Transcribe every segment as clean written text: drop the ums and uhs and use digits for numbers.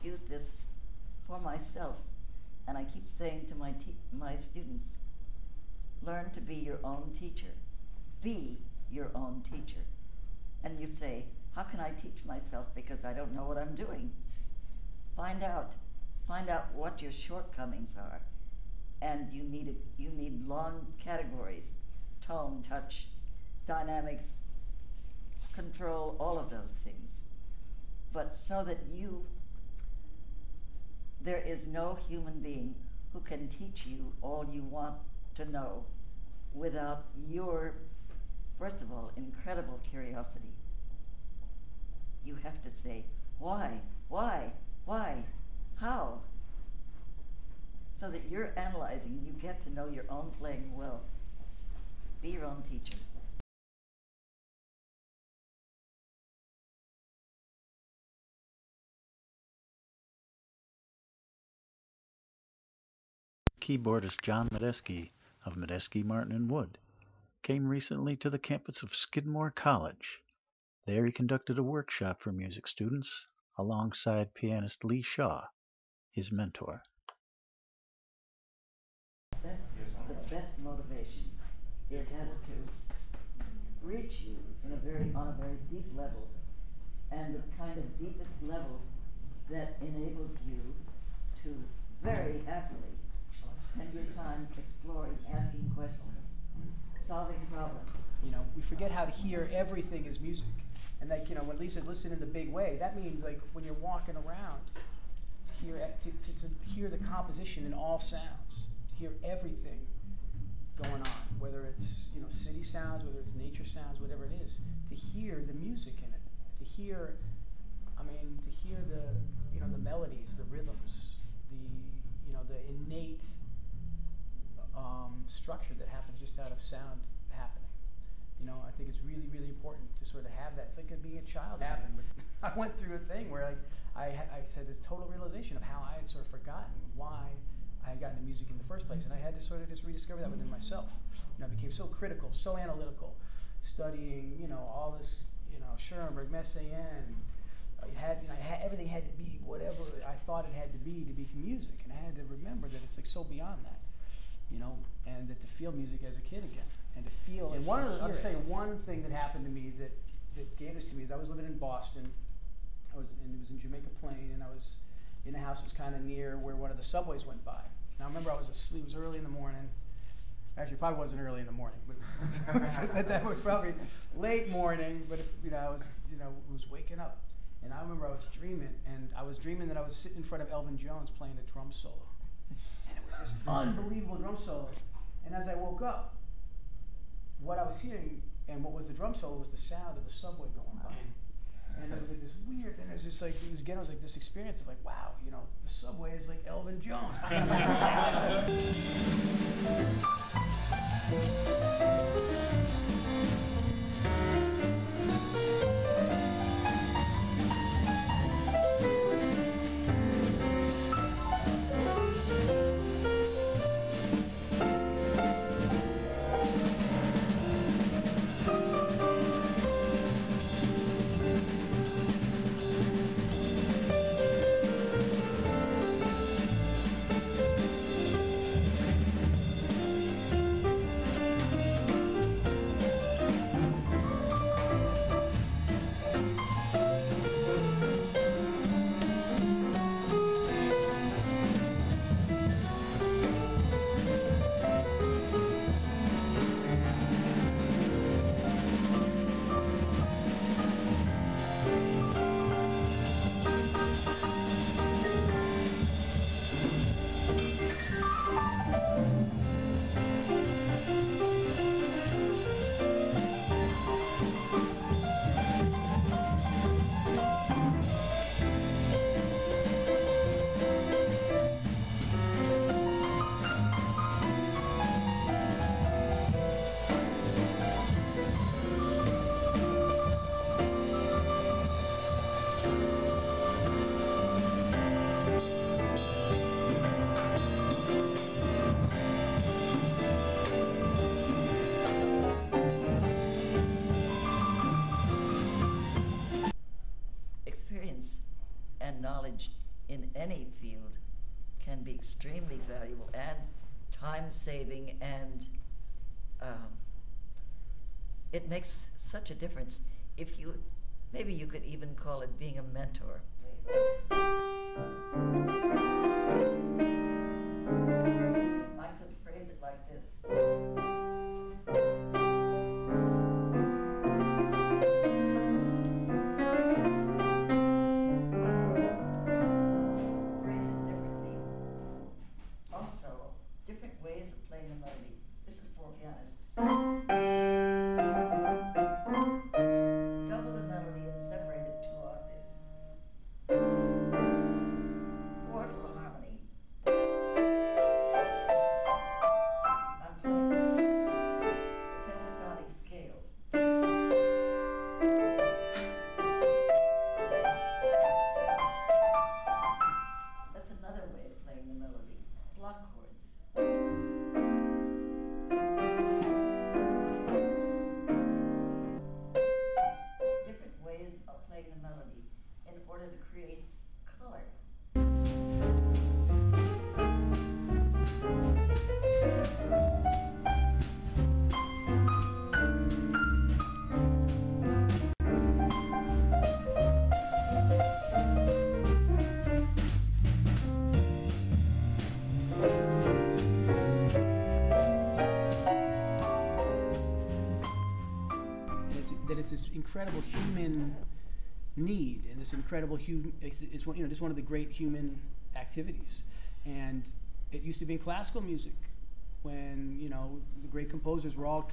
use this for myself, and I keep saying to my students, learn to be your own teacher. Be your own teacher. And you say, how can I teach myself because I don't know what I'm doing? Find out what your shortcomings are. And you need long categories, tone, touch, dynamics, control, all of those things. But so that there is no human being who can teach you all you want to know without your, first of all, incredible curiosity. You have to say, why, how? So that you're analyzing and you get to know your own playing well. Be your own teacher. Keyboardist John Medeski of Medeski, Martin & Wood came recently to the campus of Skidmore College. There he conducted a workshop for music students alongside pianist Lee Shaw, his mentor. That's the best motivation. It has to reach you on a very deep level, and the kind of deepest level that enables you to very happily spend your time exploring, asking questions, solving problems. You know, we forget how to hear everything is music. And like, you know, when Lisa listened in the big way, that means like when you're walking around, to hear the composition in all sounds, to hear everything going on, whether it's, you know, city sounds, whether it's nature sounds, whatever it is, to hear the music in it, to hear the, you know, the melodies, the rhythms, the innate structure that happens just out of sound happening. You know, I think it's really, really important to sort of have that. It's like being a child happened. But I went through a thing where like I said this total realization of how I had sort of forgotten why I had gotten into music in the first place, and I had to sort of just rediscover that within myself. You know, I became so critical, so analytical, studying, you know, all this, you know, Schoenberg, Messiaen. Everything had to be whatever I thought it had to be music, and I had to remember that it's like so beyond that, you know, and that to feel music as a kid again, and to feel. And I'll just tell you one thing that happened to me that gave this to me is I was living in Boston. It was in Jamaica Plain, and I was in a house that was kind of near where one of the subways went by. Now I remember I was asleep. It was early in the morning. Actually, it probably wasn't early in the morning, but that was probably late morning. But if, you know, I was, you know, was waking up. And I remember I was dreaming that I was sitting in front of Elvin Jones playing a drum solo. And it was this unbelievable drum solo. And as I woke up, what I was hearing and what was the drum solo was the sound of the subway going by. And it was like this weird, and it was just like, it was like this experience of like, wow, you know, the subway is like Elvin Jones. Experience and knowledge in any field can be extremely valuable and time-saving, and it makes such a difference. If you, maybe you could even call it being a mentor. I could phrase it like this. Phrase it differently. Also, different ways of playing the melody. This is for pianists. Double the melody and separate it 2 octaves. Quartal harmony. I'm playing the pentatonic scale. That's another way of playing the melody. Block chords. Different ways of playing the melody in order to create color. That it's this incredible human need, and this incredible human, it's one, just one of the great human activities. And it used to be in classical music, when the great composers were all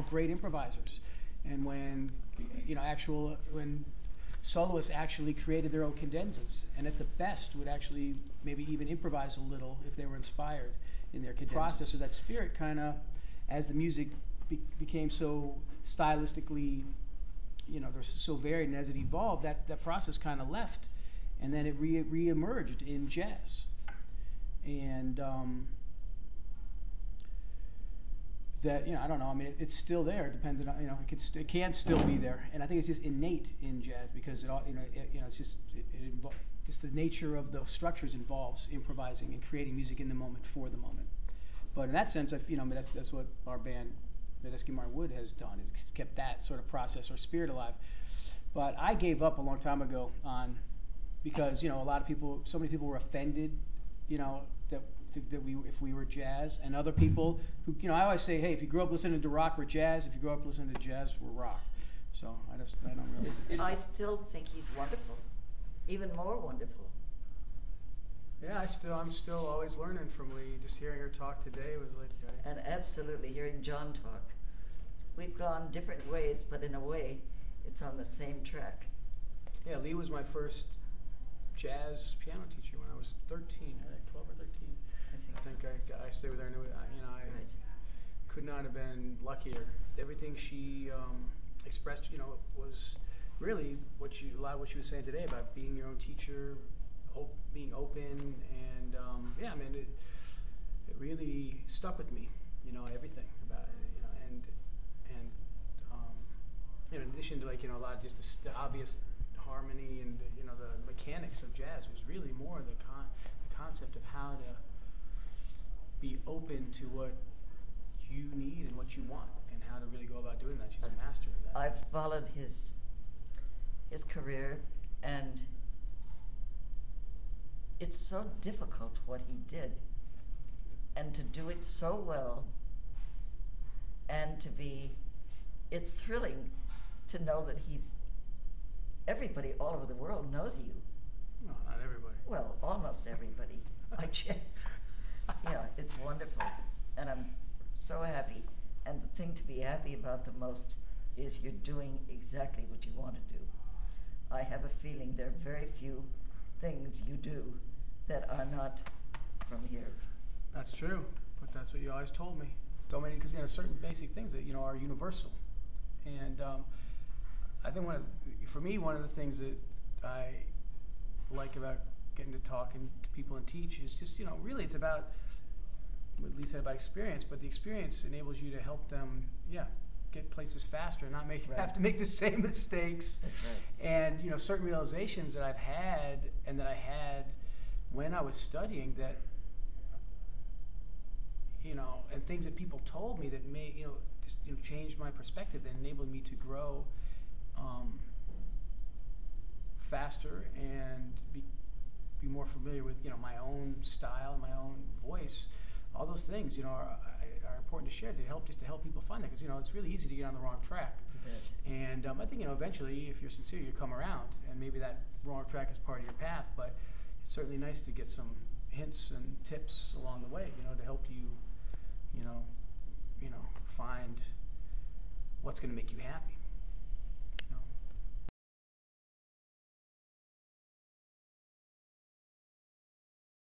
great improvisers, and when when soloists actually created their own cadenzas, and at the best would actually maybe even improvise a little if they were inspired in their cadenzas. Process of that spirit, kind of, as the music became so stylistically, they're so varied, and as it evolved, that process kind of left, and then it re-emerged in jazz. And that, I don't know, I mean, it's still there, depending on, it can still be there, and I think it's just innate in jazz, because it all, it's just, just the nature of the structures involves improvising and creating music in the moment for the moment. But in that sense, that's what our band, Medeski Martin Wood, has done. It's kept that sort of process or spirit alive. But I gave up a long time ago because a lot of people, so many people were offended, that if we were jazz, and other people who, I always say, hey, if you grew up listening to rock, we're jazz. If you grew up listening to jazz, we're rock. So I don't really. I still think he's wonderful, even more wonderful. Yeah, I'm still always learning from Lee. Just hearing her talk today was like. And absolutely, hearing John talk. We've gone different ways, but in a way, it's on the same track. Yeah, Lee was my first jazz piano teacher when I was 13, 12 or 13. I think I stayed with her, and I could not have been luckier. Everything she expressed, was really a lot of what she was saying today about being your own teacher, being open, and it really stuck with me. Everything about it, in addition to a lot of just the obvious harmony and the mechanics of jazz, was really more the concept of how to be open to what you need and what you want, and how to really go about doing that. She's a master of that. I've followed his career, and it's so difficult what he did, and to do it so well, and it's thrilling to know that everybody all over the world knows you. No, not everybody. Well, almost everybody. I checked. Yeah, it's wonderful, and I'm so happy. And the thing to be happy about the most is you're doing exactly what you want to do. I have a feeling there are very few things you do that are not from here. That's true, but that's what you always told me. So many, because certain basic things that are universal, and I think for me, one of the things that I like about getting to talk to people and teach is just really it's about what Lee said about experience, but the experience enables you to help them, get places faster and not Right. have to make the same mistakes. That's right. And, you know, certain realizations that I've had and that I had when I was studying that, you know, and things that people told me that may, you know, just, you know, changed my perspective and enabled me to grow faster and be more familiar with, you know, my own style and my own voice. All those things, you know, are important to share to help people find that, because, you know, it's really easy to get on the wrong track. And I think, you know, eventually, if you're sincere, you come around, and maybe that wrong track is part of your path. But it's certainly nice to get some hints and tips along the way, you know, to help you, you know, find what's going to make you happy.